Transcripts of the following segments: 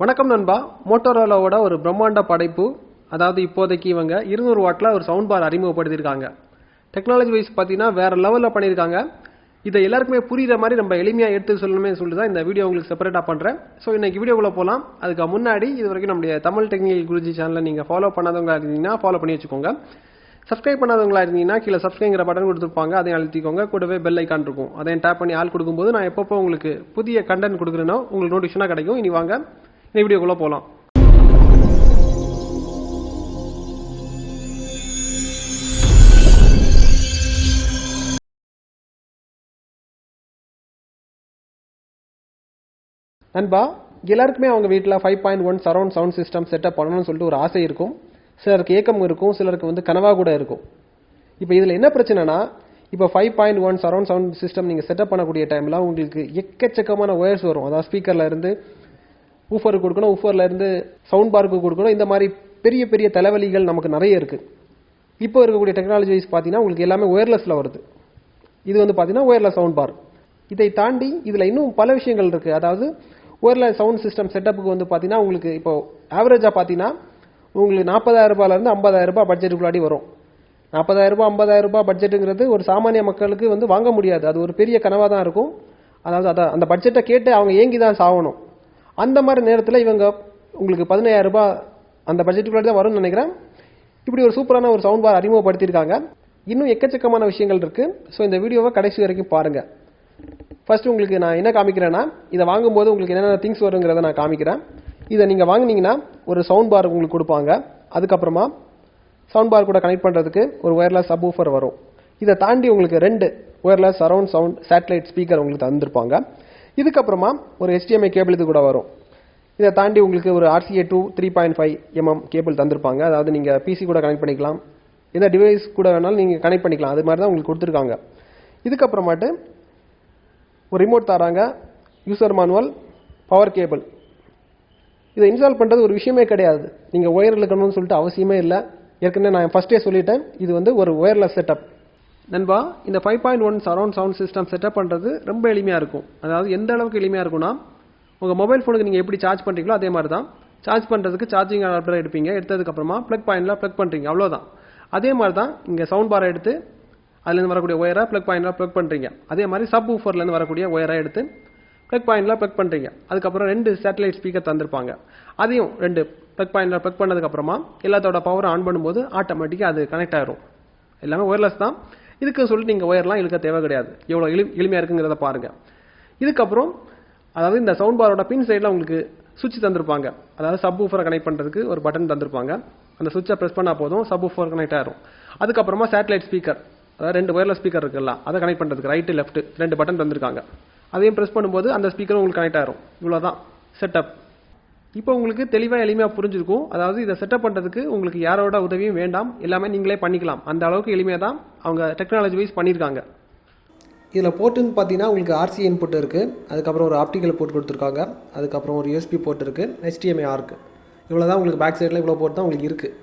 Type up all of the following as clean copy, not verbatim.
வணக்கம் நண்பா. மோட்டோரோலாவோட ஒரு பிரம்மாண்ட படைப்பு. அதாவது இப்போதைக்கு இவங்க 200 வாட்ல ஒரு சவுண்ட் பார் அறிமுகப்படுத்தியிருக்காங்க. டெக்னாலஜி வைஸ் பார்த்தீங்கன்னா வேற லெவலில் பண்ணியிருக்காங்க. இதை எல்லாருக்குமே புரியுற மாதிரி நம்ம எளிமையாக எடுத்து சொல்லணுமே சொல்லிட்டு தான் இந்த வீடியோ உங்களுக்கு செப்பரேட்டாக பண்ணுறேன். ஸோ இன்னைக்கு வீடியோக்குள்ளே போகலாம். அதுக்கு முன்னாடி இது வரைக்கும் நம்முடைய தமிழ் டெக்னிக்கல் குருஜி சேனலை நீங்கள் ஃபாலோ பண்ணாதவங்களா இருந்தீங்கன்னா ஃபாலோ பண்ணி வச்சுக்கோங்க. சப்ஸ்கிரைப் பண்ணாதவங்களா இருந்தீங்கன்னா கீழே சப்ஸ்கிரைங்கிற பட்டன் கொடுத்துருப்பாங்க, அதையும் அழுத்திக்கோங்க. கூடவே பெல் ஐக்கான் இருக்கும், அதையும் டேப் பண்ணி ஆள் கொடுக்கும்போது நான் எப்பப்போ உங்களுக்கு புதிய கண்டென்ட் கொடுக்குறேனோ உங்களுக்கு நோட்டிஃபிகேஷனாக கிடைக்கும். இனி வாங்க இந்த வீடியோக்குள்ளே போகலாம். நண்பா, எல்லாருக்குமே அவங்க வீட்டில் 5.1 சரௌண்ட் சவுண்ட் சிஸ்டம் செட்டப் பண்ணணும்னு சொல்லிட்டு ஒரு ஆசை இருக்கும். சிலருக்கு ஏக்கம் இருக்கும், சிலருக்கு கனவாக கூட இருக்கும். இப்போ இதில் என்ன பிரச்சனைனா, இப்போ 5.1 சரௌண்ட் சவுண்ட் சிஸ்டம் நீங்கள் செட்டப் பண்ணக்கூடிய டைமில் உங்களுக்கு எக்கச்சக்கமான ஒயர்ஸ் வரும். அதாவது ஸ்பீக்கரில் இருந்து ஊஃபருக்கு கொடுக்கணும், ஊஃபரில் இருந்து சவுண்ட் பாருக்கு கொடுக்கணும். இந்த மாதிரி பெரிய பெரிய தலைவலிகள் நமக்கு நிறைய இருக்குது. இப்போ இருக்கக்கூடிய டெக்னாலஜி வைஸ் பார்த்தீங்கன்னா உங்களுக்கு எல்லாமே ஒயர்லெஸில் வருது. இது பார்த்தீங்கன்னா ஒயர்லெஸ் சவுண்ட் பார். இதை தாண்டி இதில் இன்னும் பல விஷயங்கள் இருக்குது. அதாவது ஒயர்லெஸ் சவுண்ட் சிஸ்டம் செட்டப்புக்கு பார்த்தீங்கன்னா உங்களுக்கு இப்போ ஆவரேஜாக பார்த்தீங்கன்னா உங்களுக்கு 40,000 ரூபாயிலேருந்து 50,000 ரூபாய் பட்ஜெட்டுக்குள்ளாடி வரும். 40,000 ரூபாய் 50,000 ரூபாய் பட்ஜெட்டுங்கிறது ஒரு சாமானிய மக்களுக்கு வாங்க முடியாது. அது ஒரு பெரிய கனவாக தான் இருக்கும். அதாவது அந்த பட்ஜெட்டை கேட்டு அவங்க ஏங்கி தான் சாகணும். அந்த மாதிரி நேரத்தில் இவங்க உங்களுக்கு 15,000 ரூபாய் அந்த பட்ஜெட்டுக்குள்ளாடி தான் வரும்னு நினைக்கிறேன். இப்படி ஒரு சூப்பரான ஒரு சவுண்ட் பார் அறிமுகப்படுத்தியிருக்காங்க. இன்னும் எக்கச்சக்கமான விஷயங்கள் இருக்குது. ஸோ இந்த வீடியோவை கடைசி வரைக்கும் பாருங்கள். ஃபர்ஸ்ட் உங்களுக்கு நான் என்ன காமிக்கிறேன்னா, இதை வாங்கும்போது உங்களுக்கு என்னென்ன திங்ஸ் வருங்கிறத நான் காமிக்கிறேன். இதை நீங்கள் வாங்கினீங்கன்னா ஒரு சவுண்ட் பார் உங்களுக்கு கொடுப்பாங்க. அதுக்கப்புறமா சவுண்ட் பார் கூட கனெக்ட் பண்ணுறதுக்கு ஒரு ஒயர்லெஸ் சப் ஊஃபர் வரும். இதை தாண்டி உங்களுக்கு 2 wireless surround sound satellite speaker உங்களுக்கு தந்திருப்பாங்க. இதுக்கப்புறமா ஒரு HDMI கேபிள் இது கூட வரும். இதை தாண்டி உங்களுக்கு ஒரு RCA to 3.5 mm கேபிள் தந்திருப்பாங்க. அதாவது நீங்கள் PC கூட கனெக்ட் பண்ணிக்கலாம், எந்த டிவைஸ் கூட வேணாலும் நீங்கள் கனெக்ட் பண்ணிக்கலாம். அது மாதிரி தான் உங்களுக்கு கொடுத்துருக்காங்க. இதுக்கப்புறமாட்டு ஒரு ரிமோட் தராங்க, யூசர் மேனுவல், பவர் கேபிள். இதை இன்ஸ்டால் பண்ணுறது ஒரு விஷயமே கிடையாது. நீங்கள் ஒயர் இழுக்கணும்னு சொல்லிட்டு அவசியமே இல்லை. ஏற்கனவே நான் ஃபர்ஸ்டே சொல்லிட்டேன், இது ஒரு ஒயர்லெஸ் செட்டப். நண்பா, இந்த 5.1 சரௌண்ட் சவுண்ட் சிஸ்டம் செட்டப் பண்ணுறது ரொம்ப எளிமையாக இருக்கும். அதாவது எந்த அளவுக்கு எளிமையாக இருக்கும்னா, உங்கள் மொபைல் ஃபோனுக்கு நீங்கள் எப்படி சார்ஜ் பண்ணுறீங்களோ அதே மாதிரி தான். சார்ஜ் பண்ணுறதுக்கு சார்ஜிங் அடாப்டர் எடுப்பீங்க, எடுத்ததுக்கப்புறமா ப்ளக் பாயிண்டில் ப்ளக் பண்ணுறீங்க, அவ்வளோதான். அதே மாதிரி தான் இங்கே சவுண்ட் பாரை எடுத்து அதுலேருந்து வரக்கூடிய ஒயரை ப்ளக் பாயிண்டில் ப்ளக் பண்ணுறீங்க. அதே மாதிரி சப் ஊஃபர்லேருந்து வரக்கூடிய ஒயரை எடுத்து ப்ளக் பாயிண்டில் ப்ளக் பண்ணுறீங்க. அதுக்கப்புறம் 2 சேட்டலைட் ஸ்பீக்கர் தந்திருப்பாங்க. அதையும் 2 ப்ளக் பாயிண்டில் ப்ளக் பண்ணதுக்கப்புறமா எல்லாத்தோட பவரை ஆன் பண்ணும்போது ஆட்டோமேட்டிக்காக அது கனெக்ட் ஆகிரும். எல்லாமே ஒயர்லெஸ் தான். இதுக்கு சொல்லிட்டு நீங்கள் ஒயர்லாம் இழுக்க தேவை கிடையாது. எவ்வளோ எளிமையாக இருக்குங்கிறத பாருங்கள். இதுக்கப்புறம் அதாவது இந்த சவுண்ட் பாரோட பின் சைடில் உங்களுக்கு சுவிட்ச் தந்திருப்பாங்க. அதாவது சப் ஊஃபரை கனெக்ட் பண்ணுறதுக்கு ஒரு பட்டன் தந்திருப்பாங்க. அந்த சுவிட்சை ப்ரெஸ் பண்ணால் போதும், சப் ஊஃபர் கனெக்ட் ஆகிரும். அதுக்கப்புறமா சேட்டலைட் ஸ்பீக்கர், அதாவது 2 ஒயர்லெஸ் ஸ்பீக்கர் இருக்குல்ல, அதை கனெக்ட் பண்ணுறதுக்கு ரைட்டு லெஃப்ட் 2 பட்டன் தந்திருக்காங்க. அதையும் ப்ரெஸ் பண்ணும்போது அந்த ஸ்பீக்கரும் உங்களுக்கு கனெக்ட் ஆகிரும். இவ்வளோதான் செட்டப். இப்போ உங்களுக்கு தெளிவாக எளிமையாக புரிஞ்சிருக்கும். அதாவது இதை செட்டப் பண்ணுறதுக்கு உங்களுக்கு யாரோட உதவியும் வேண்டாம், எல்லாமே நீங்களே பண்ணிக்கலாம். அந்த அளவுக்கு எளிமையாக தான் அவங்க டெக்னாலஜி வைஸ் பண்ணியிருக்காங்க. இதில் போர்ட்டுன்னு பார்த்தீங்கன்னா உங்களுக்கு RCA இன்புட் இருக்குது, அதுக்கப்புறம் ஒரு ஆப்டிக்கல் போர்ட் கொடுத்துருக்காங்க, அதுக்கப்புறம் ஒரு USB போர்ட் இருக்குது, HDMI இருக்குது. இவ்வளோ தான் உங்களுக்கு பேக் சைடில் இவ்வளோ போர்ட் தான் உங்களுக்கு இருக்குது.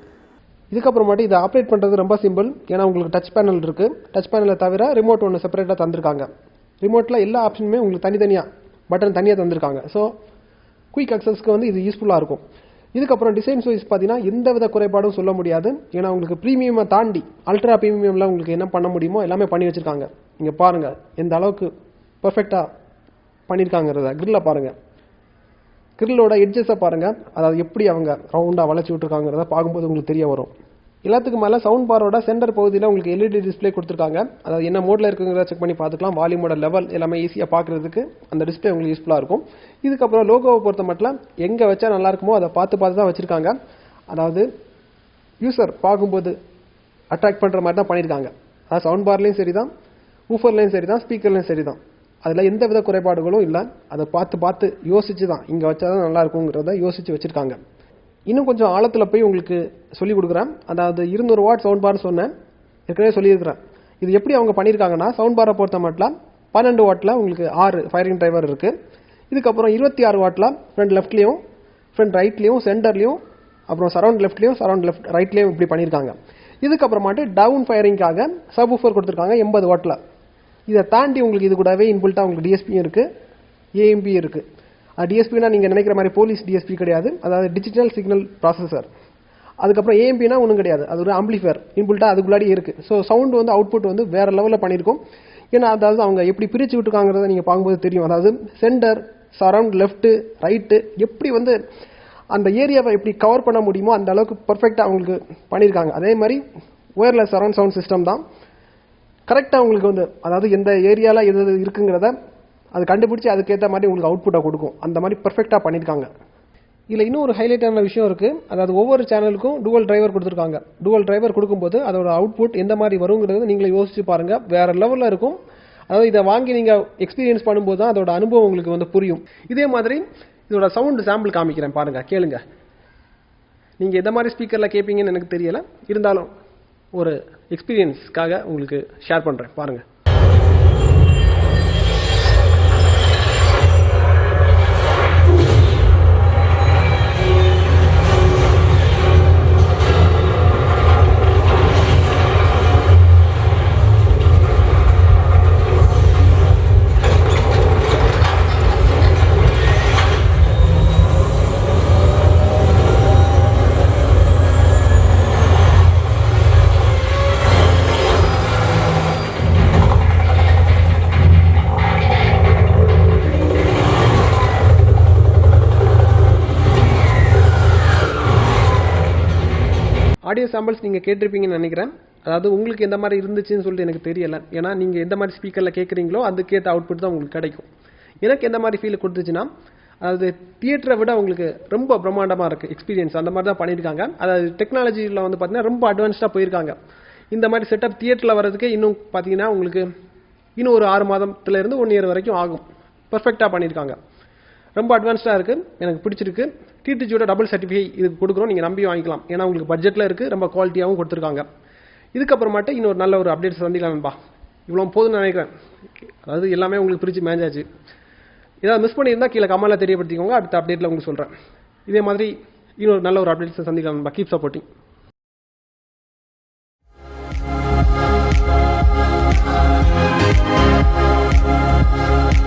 இதுக்கப்புறமாட்டி இதை ஆப்ரேட் பண்ணுறது ரொம்ப சிம்பிள். ஏன்னா உங்களுக்கு டச் பேனல் இருக்குது. டச் பேனலை தவிர ரிமோட் ஒன்று செப்பரேட்டாக தந்திருக்காங்க. ரிமோட்டில் எல்லா ஆப்ஷனுமே உங்களுக்கு தனித்தனியாக பட்டன் தனியாக தந்திருக்காங்க. ஸோ குயிக் அக்சஸ்க்கு இது யூஸ்ஃபுல்லாக இருக்கும். இதுக்கப்புறம் டிசைன்ஸ் வைஸ் பார்த்தீங்கன்னா எந்த வித குறைபாடும் சொல்ல முடியாது. ஏன்னா உங்களுக்கு ப்ரீமியமை தாண்டி அல்ட்ரா ப்ரீமியமில் உங்களுக்கு என்ன பண்ண முடியுமோ எல்லாமே பண்ணி வச்சுருக்காங்க. நீங்கள் பாருங்கள் எந்த அளவுக்கு பர்ஃபெக்டாக பண்ணியிருக்காங்கிறத. கிரில்லை பாருங்கள், கிரில்லோட எட்ஜஸை பாருங்கள், அதாவது எப்படி அவங்க ரவுண்டாக வளைச்சி விட்டுருக்காங்கிறத பார்க்கும்போது உங்களுக்கு தெரிய வரும். எல்லாத்துக்கும் மேலே சவுண்ட் பாரோட சென்டர் பகுதியில் உங்களுக்கு LED டிஸ்பிளே கொடுத்துருக்காங்க. அதாவது என்ன மோடில் இருக்குங்கிறத செக் பண்ணி பார்த்துக்கலாம். வால்யூமோட லெவல் எல்லாமே ஈஸியாக பார்க்குறதுக்கு அந்த டிஸ்பிளே உங்களுக்கு யூஸ்ஃபுல்லாக இருக்கும். இதுக்கப்புறம் லோகோவை பொறுத்த மட்டும் எங்கே வச்சா நல்லா இருக்குமோ அதை பார்த்து தான் வச்சுருக்காங்க. அதாவது யூசர் பார்க்கும்போது அட்ராக்ட் பண்ணுற மாதிரி தான் பண்ணியிருக்காங்க. அதாவது சவுண்ட் பார்லேயும் சரி தான், ஊஃபர்லேயும் சரி தான், ஸ்பீக்கர்லேயும் சரி தான். அதில் எந்த வித குறைபாடுகளும் இல்லை. அதை பார்த்து யோசிச்சு தான் இங்கே வச்சா தான் நல்லா இருக்குங்கிறத யோசித்து வச்சுருக்காங்க. இன்னும் கொஞ்சம் ஆழத்தில் போய் உங்களுக்கு சொல்லிக் கொடுக்குறேன். அதாவது 200 வாட் சவுண்ட் பார் சொன்னேன், ஏற்கனவே சொல்லியிருக்கிறேன். இது எப்படி அவங்க பண்ணியிருக்காங்கன்னா, சவுண்ட் பாரை பொறுத்த மட்டும் 12 வாட்டில் உங்களுக்கு 6 ஃபயரிங் டிரைவர் இருக்குது. இதுக்கப்புறம் 26 வாட்டில் ஃப்ரண்ட் லெஃப்ட்லேயும் ஃப்ரண்ட் ரைட்லேயும் சென்டர்லேயும் அப்புறம் சரௌண்ட் லெஃப்ட்லேயும் சரௌண்ட் லெஃப்ட் ரைட்லேயும் இப்படி பண்ணியிருக்காங்க. இதுக்கப்புறமாட்டு டவுன் ஃபயரிங்காக சப் ஊஃபர் கொடுத்துருக்காங்க 80 வாட்டில். இதை தாண்டி உங்களுக்கு இது கூடவே இன்புல்ட்டாக உங்களுக்கு DSP இருக்குது, AMP இருக்குது. டிஎஸ்பினா நீங்கள் நினைக்கிற மாதிரி போலீஸ் டிஎஸ்பி கிடையாது, அதாவது டிஜிட்டல் சிக்னல் ப்ராசஸர். அதுக்கப்புறம் ஏஎம்பினா ஒன்றும் கிடையாது, அது ஒரு ஆம்பிளிஃபயர் இன்புல்ட்டாக அதுக்குள்ளாடியே இருக்குது. ஸோ சவுண்டு வந்து அவுட்புட் வந்து வேறு லெவலில் பண்ணியிருக்கும். ஏன்னா அதாவது அவங்க எப்படி பிரித்து விட்டுருக்காங்கிறத நீங்கள் பார்க்கும்போது தெரியும். அதாவது சென்டர், சரவுண்ட், லெஃப்ட்டு, ரைட்டு, எப்படி வந்து அந்த ஏரியாவை எப்படி கவர் பண்ண முடியுமோ அந்த அளவுக்கு பர்ஃபெக்டாக அவங்களுக்கு பண்ணியிருக்காங்க. அதே மாதிரி ஒயர்லெஸ் சரவுண்ட் சவுண்ட் சிஸ்டம் தான் கரெக்டாக உங்களுக்கு வந்து அதாவது எந்த ஏரியாவில் எது இருக்குங்கிறத அது கண்டுபிடிச்சி அதுக்கேற்ற மாதிரி உங்களுக்கு அவுட்புட்டை கொடுக்கும். அந்த மாதிரி பர்ஃபெக்டாக பண்ணியிருக்காங்க. இதில் இன்னும் ஒரு ஹைலைட்டான விஷயம் இருக்குது. அதாவது ஒவ்வொரு சேனலுக்கும் டுவல் டிரைவர் கொடுத்துருக்காங்க. டுவல் டிரைவர் கொடுக்கும்போது அதோட அவுட்புட் எந்த மாதிரி வருங்கிறது நீங்களே யோசிச்சு பாருங்கள், வேறு லெவலில் இருக்கும். அதாவது இதை வாங்கி நீங்கள் எக்ஸ்பீரியன்ஸ் பண்ணும்போது தான் அதோட அனுபவம் உங்களுக்கு வந்து புரியும். இதே மாதிரி இதோட சவுண்டு சாம்பிள் காமிக்கிறேன் பாருங்கள், கேளுங்க. நீங்கள் எந்த மாதிரி ஸ்பீக்கரில் கேட்பீங்கன்னு எனக்கு தெரியலை, இருந்தாலும் ஒரு எக்ஸ்பீரியன்ஸ்க்காக உங்களுக்கு ஷேர் பண்ணுறேன் பாருங்கள். ஆடியோ சாம்பிள்ஸ் நீங்கள் கேட்டிருப்பீங்கன்னு நினைக்கிறேன். அதாவது உங்களுக்கு எந்த மாதிரி இருந்துச்சுன்னு சொல்லிட்டு எனக்கு தெரியலை. ஏன்னா நீங்கள் எந்த மாதிரி ஸ்பீக்கரில் கேட்குறீங்களோ அதுக்கேற்ற அவுட்புட் தான் உங்களுக்கு கிடைக்கும். எனக்கு எந்த மாதிரி ஃபீல் கொடுத்துச்சுன்னா, அதாவது தியேட்டரை விட உங்களுக்கு ரொம்ப பிரம்மாண்டமாக இருக்குது எக்ஸ்பீரியன்ஸ். அந்த மாதிரி தான் பண்ணியிருக்காங்க. அதாவது டெக்னாலஜியில் வந்து பார்த்தீங்கன்னா ரொம்ப அட்வான்ஸ்டாக போயிருக்காங்க. இந்த மாதிரி செட்டப் தியேட்டரில் வர்றதுக்கு இன்னும் பார்த்தீங்கன்னா உங்களுக்கு இன்னும் ஒரு 6 மாதத்துலேருந்து 1 இயர் வரைக்கும் ஆகும். பர்ஃபெக்டாக பண்ணியிருக்காங்க, ரொம்ப அட்வான்ஸ்டாக இருக்குது, எனக்கு பிடிச்சிருக்கு. டிடிஜியோட டபுள் சர்டிஃபிகேட் இதுக்கு கொடுக்குறோம், நீங்கள் நம்பி வாங்கிக்கலாம். ஏன்னா உங்களுக்கு பட்ஜெட்டில் இருக்குது, ரொம்ப குவாலிட்டியாகவும் கொடுத்துருக்காங்க. இதுக்கப்புறமாட்டு இன்னொரு நல்ல ஒரு அப்டேட் சந்திக்கலாம்பா. இவ்வளோ போதும்னு நினைக்கிறேன். அதாவது எல்லாமே உங்களுக்கு பிரித்து மேட்ச் ஆச்சு. ஏதாவது மிஸ் பண்ணியிருந்தால் கீழே கமெண்ட்டில் தெரியப்படுத்திக்கோங்க, அடுத்த அப்டேட்டில் உங்களுக்கு சொல்கிறேன். இதே மாதிரி இன்னொரு நல்ல ஒரு அப்டேட்ஸை சந்திக்கலாம்பா. Keep supporting.